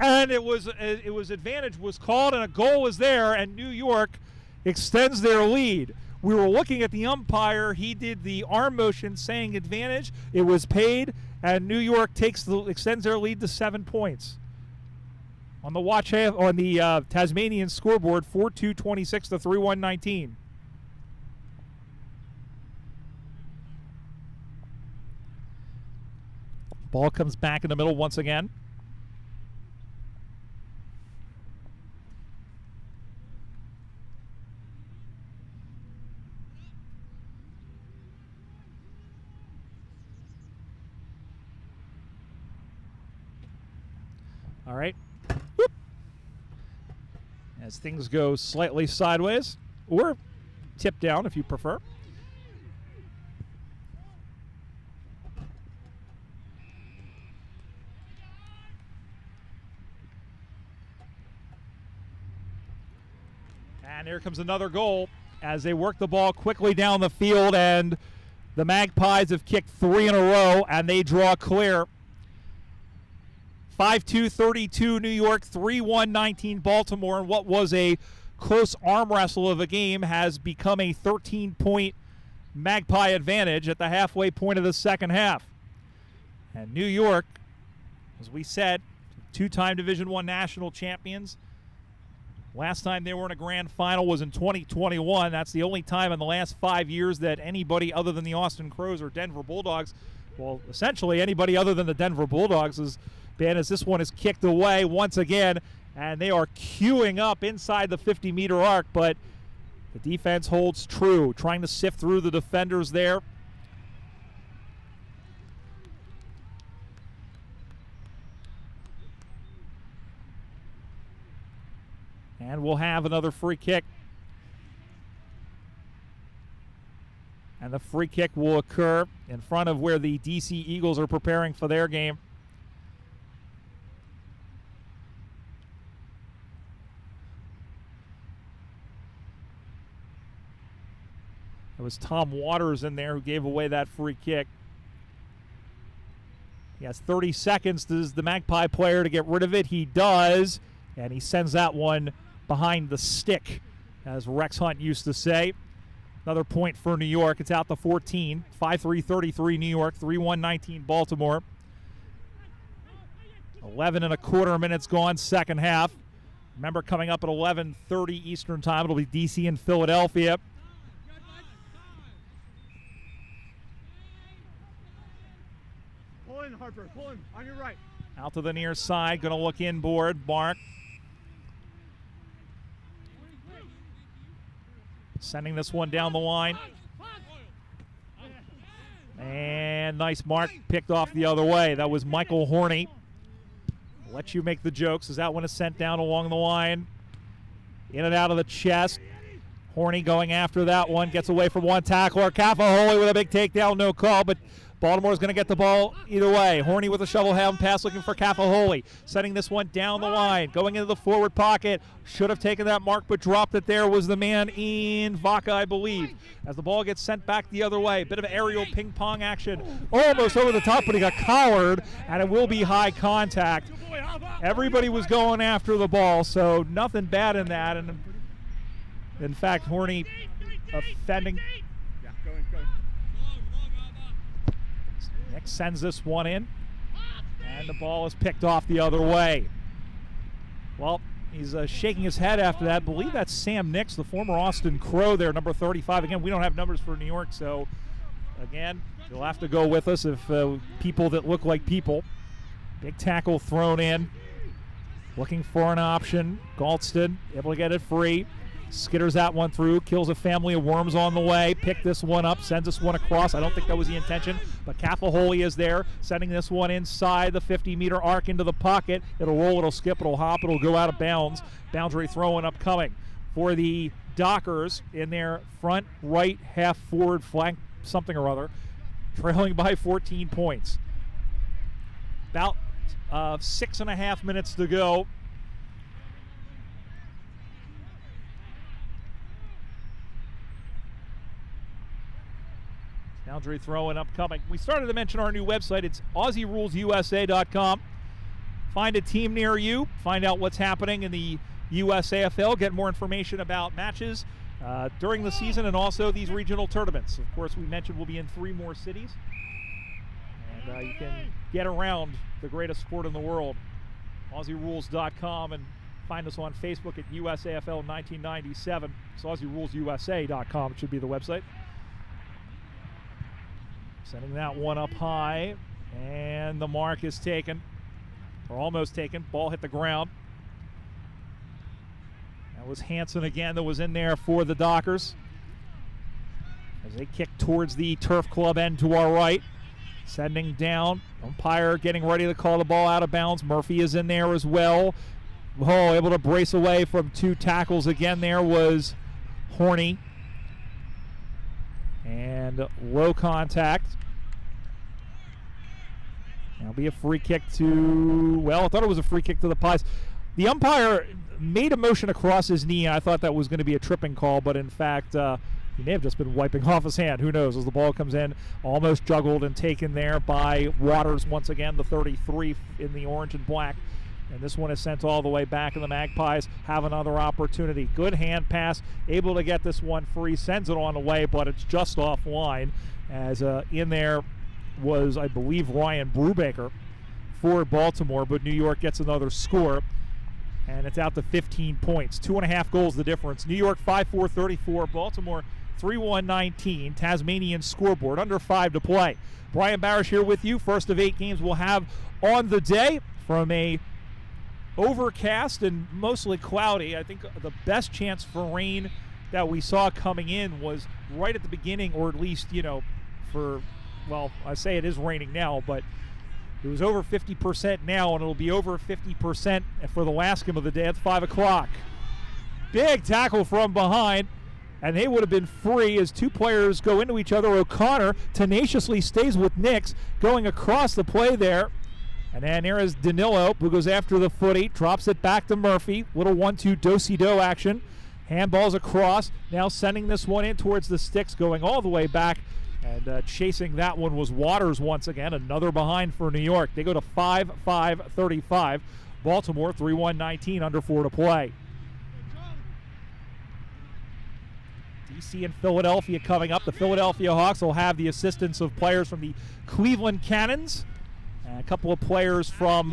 And it was advantage was called, and a goal was there, and New York extends their lead. We were looking at the umpire. He did the arm motion saying advantage. It was paid, and New York extends their lead to 7 points. On the Tasmanian scoreboard, 4-2-26 to 3-1-19. Ball comes back in the middle once again. All right. Whoop. As things go slightly sideways, or tip down if you prefer. And here comes another goal as they work the ball quickly down the field, and the Magpies have kicked 3 in a row, and they draw clear. 5-2-32 New York, 3-1-19 Baltimore, and what was a close arm wrestle of a game has become a 13-point Magpie advantage at the halfway point of the second half. And New York, as we said, two-time Division I national champions. Last time they were in a grand final was in 2021. That's the only time in the last 5 years that anybody other than the Austin Crows or Denver Bulldogs, well, essentially anybody other than the Denver Bulldogs has been, as this one is kicked away once again, and they are queuing up inside the 50-meter arc, but the defense holds true, trying to sift through the defenders there. And we'll have another free kick. And the free kick will occur in front of where the DC Eagles are preparing for their game. It was Tom Waters in there who gave away that free kick. He has 30 seconds, does the Magpie player, to get rid of it. He does, and he sends that one behind the stick, as Rex Hunt used to say. Another point for New York. It's out to 14. 5-3-33 New York, 3-1-19 Baltimore. 11 and a quarter minutes gone, second half. Remember, coming up at 11:30 Eastern time, it'll be DC and Philadelphia. Pull in, Harper. Pull in on your right. Out to the near side. Going to look inboard. Mark. Sending this one down the line. And nice mark picked off the other way. That was Michael Horney. Let you make the jokes as that one is sent down along the line. In and out of the chest. Horney going after that one. Gets away from one tackler. Cafaholi with a big takedown. No call, but Baltimore's going to get the ball either way. Horney with a shovel hand pass looking for Cafaholi. Sending this one down the line. Going into the forward pocket. Should have taken that mark, but dropped it there. Was the man in Vaca, I believe. As the ball gets sent back the other way. Bit of aerial ping pong action. Almost over the top, but he got collared, and it will be high contact. Everybody was going after the ball, so nothing bad in that. And in fact, Horney offending. Nick sends this one in, and the ball is picked off the other way. Well, he's shaking his head after that. I believe that's Sam Nix, the former Austin Crow there, number 35. Again, we don't have numbers for New York, so again, you'll have to go with us if people that look like people. Big tackle thrown in. Looking for an option. Galston able to get it free. Skitters that one through, kills a family of worms on the way. Pick this one up, sends this one across. I don't think that was the intention, but Cafaholi is there, sending this one inside the 50-meter arc into the pocket. It'll roll, it'll skip, it'll hop, it'll go out of bounds. Boundary throwing upcoming for the Dockers in their front right half forward flank something or other, trailing by 14 points. About 6.5 minutes to go. Boundary throw and upcoming. We started to mention our new website. It's AussieRulesUSA.com. find a team near you, find out what's happening in the USAFL, get more information about matches during the season and also these regional tournaments. Of course, we mentioned we'll be in 3 more cities. And you can get around the greatest sport in the world, AussieRules.com, and find us on Facebook at USAFL 1997. It's AussieRulesUSA.com, it should be the website. Sending that one up high, and the mark is taken, or almost taken. Ball hit the ground. That was Hansen again that was in there for the Dockers as they kick towards the Turf Club end to our right. Sending down, umpire getting ready to call the ball out of bounds. Murphy is in there as well. Oh, able to brace away from 2 tackles again. There was Horny. And low contact. That'll be a free kick to, well, I thought it was a free kick to the Pies. The umpire made a motion across his knee, and I thought that was going to be a tripping call, but in fact, he may have just been wiping off his hand. Who knows? As the ball comes in, almost juggled and taken there by Waters once again, the 33 in the orange and black. And this one is sent all the way back, and the Magpies have another opportunity. Good hand pass, able to get this one free, sends it on the way, but it's just offline. As in there was, I believe, Ryan Brubaker for Baltimore, but New York gets another score. And it's out to 15 points. 2.5 goals the difference. New York 5-4-34. Baltimore 3-1-19. Tasmanian scoreboard. Under 5 to play. Brian Barish here with you. First of 8 games we'll have on the day from a overcast and mostly cloudy. I think the best chance for rain that we saw coming in was right at the beginning, or at least, you know, well, I say it is raining now, but it was over 50% now, and it'll be over 50% for the last game of the day at 5 o'clock. Big tackle from behind, and they would have been free as 2 players go into each other. O'Connor tenaciously stays with Nix, going across the play there. And then there is Danilo, who goes after the footy, drops it back to Murphy. Little 1-2 do-si-do action. Handballs across, now sending this one in towards the sticks, going all the way back. And chasing that one was Waters once again, another behind for New York. They go to 5-5-35. Baltimore 3-1-19, under 4 to play. DC and Philadelphia coming up. The Philadelphia Hawks will have the assistance of players from the Cleveland Cannons. And a couple of players from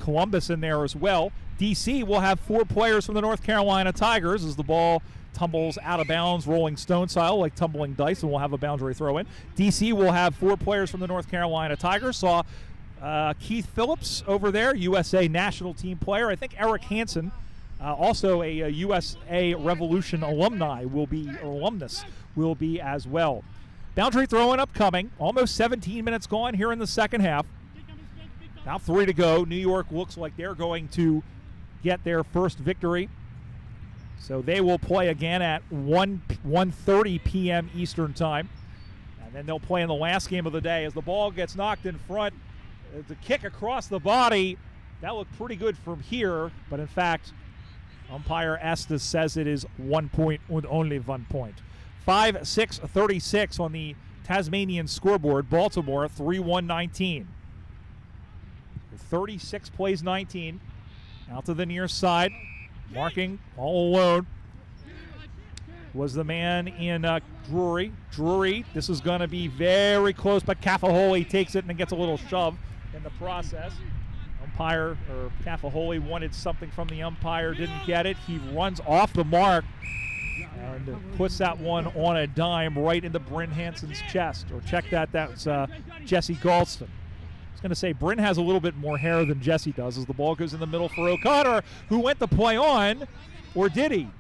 Columbus in there as well. DC will have 4 players from the North Carolina Tigers as the ball tumbles out of bounds, Rolling Stone style, like tumbling dice, and we'll have a boundary throw in. DC will have 4 players from the North Carolina Tigers. Saw Keith Phillips over there, USA national team player. I think Eric Hansen, also a USA Revolution alumnus, will be as well. Boundary throwing upcoming. Almost 17 minutes gone here in the second half. About 3 to go. New York looks like they're going to get their first victory. So they will play again at 1:30 p.m. Eastern time. And then they'll play in the last game of the day. As the ball gets knocked in front, the kick across the body, that looked pretty good from here. But in fact, umpire Estes says it is 1 point and only 1 point. 5-6-36 on the Tasmanian scoreboard. Baltimore 3-1-19. 36 plays 19. Out to the near side. Marking all alone was the man in Drury. Drury, this is going to be very close, but Cafaholi takes it and gets a little shove in the process. Umpire, or Cafaholi, wanted something from the umpire, didn't get it. He runs off the mark and puts that one on a dime right into Bryn Hansen's chest. Or check that, that's Jesse Galston. I was going to say, Bryn has a little bit more hair than Jesse does as the ball goes in the middle for O'Connor, who went the play on, or did he?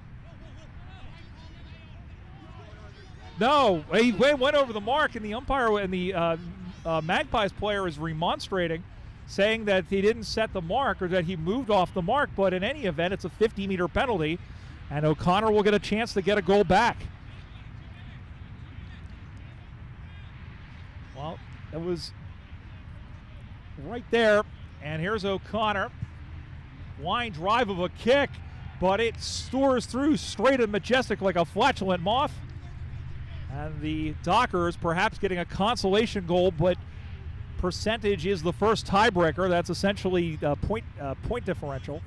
No, he went over the mark, and the umpire and the Magpies player is remonstrating, saying that he didn't set the mark or that he moved off the mark, but in any event, it's a 50-meter penalty, and O'Connor will get a chance to get a goal back. Well, it was right there, and here's O'Connor. Line drive of a kick, but it soars through straight and majestic like a flatulent moth. And the Dockers perhaps getting a consolation goal, but percentage is the first tiebreaker. That's essentially point differential.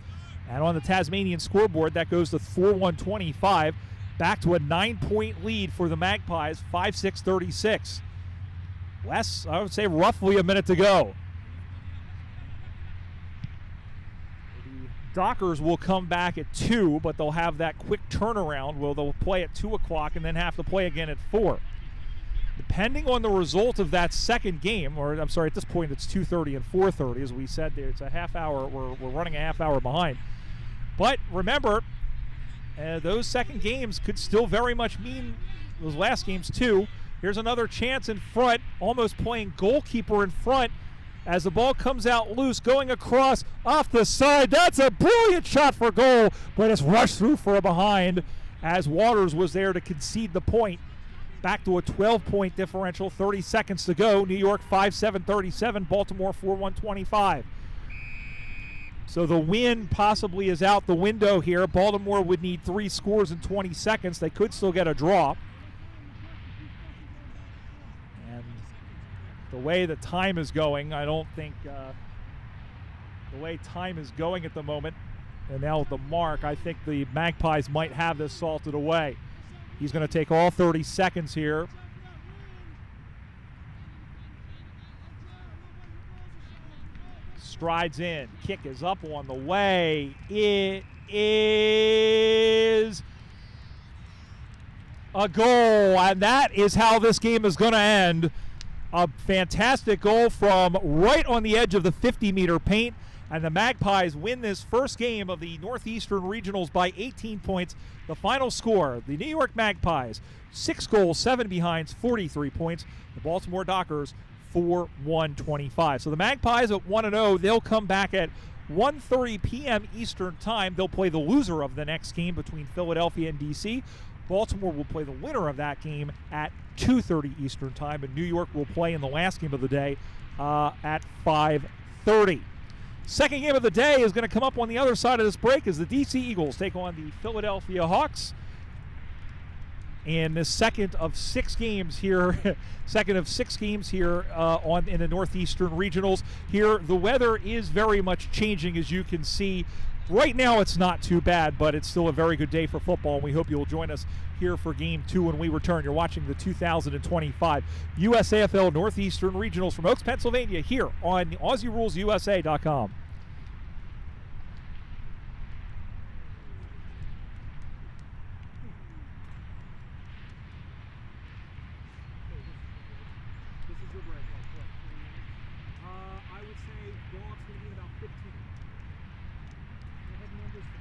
And on the Tasmanian scoreboard, that goes to 4-1-25. Back to a 9-point lead for the Magpies, 5-6-36. Less, I would say, roughly a minute to go. The Dockers will come back at 2, but they'll have that quick turnaround where they'll play at 2 o'clock and then have to play again at 4. Depending on the result of that second game, or I'm sorry, at this point it's 2:30 and 4:30, as we said there. It's a half hour. We're running a half hour behind. But remember, those second games could still very much mean those last games too. Here's another chance in front, almost playing goalkeeper in front as the ball comes out loose, going across off the side. That's a brilliant shot for goal, but it's rushed through for a behind as Waters was there to concede the point. Back to a 12-point differential, 30 seconds to go. New York 5-7-37, Baltimore 4-1-25. So the win possibly is out the window here. Baltimore would need 3 scores in 20 seconds. They could still get a draw. And the way the time is going, I don't think the way time is going at the moment, and now with the mark, I think the Magpies might have this salted away. He's going to take all 30 seconds here. Strides in. Kick is up on the way. It is a goal, and that is how this game is going to end. A fantastic goal from right on the edge of the 50-meter paint, and the Magpies win this first game of the Northeastern Regionals by 18 points. The final score, the New York Magpies, 6 goals, 7 behinds, 43 points. The Baltimore Dockers, 4-1-25. So the Magpies at 1-0, they'll come back at 1:30 p.m. Eastern Time. They'll play the loser of the next game between Philadelphia and D.C. Baltimore will play the winner of that game at 2:30 Eastern Time, and New York will play in the last game of the day at 5:30. Second game of the day is going to come up on the other side of this break as the D.C. Eagles take on the Philadelphia Hawks. In the second of 6 games here, in the Northeastern Regionals. Here, the weather is very much changing, as you can see. Right now, it's not too bad, but it's still a very good day for football, and we hope you'll join us here for Game 2 when we return. You're watching the 2025 USAFL Northeastern Regionals from Oaks, Pennsylvania, here on AussieRulesUSA.com. I would say go-off's going to be about 15. They have numbers for